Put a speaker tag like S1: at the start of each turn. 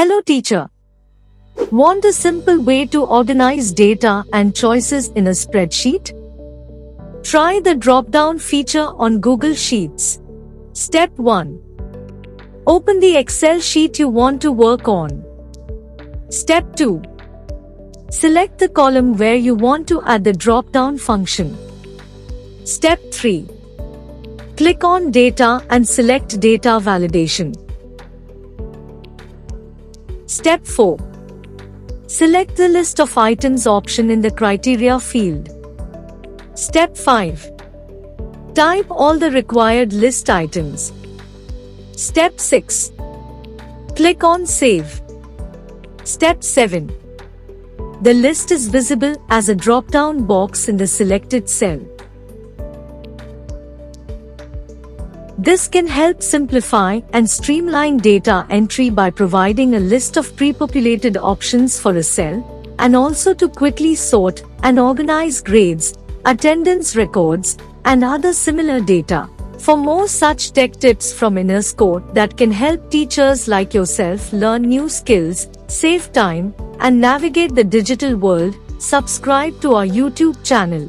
S1: Hello teacher. Want a simple way to organize data and choices in a spreadsheet? Try the drop-down feature on Google Sheets. Step 1. Open the Excel sheet you want to work on. Step 2. Select the column where you want to add the drop-down function. Step 3. Click on Data and select Data Validation. Step 4. Select the List of Items option in the Criteria field. Step 5. Type all the required list items. Step 6. Click on Save. Step 7. The list is visible as a drop-down box in the selected cell. This can help simplify and streamline data entry by providing a list of pre-populated options for a cell, and also to quickly sort and organize grades, attendance records, and other similar data. For more such tech tips from Innerscore that can help teachers like yourself learn new skills, save time, and navigate the digital world, subscribe to our YouTube channel.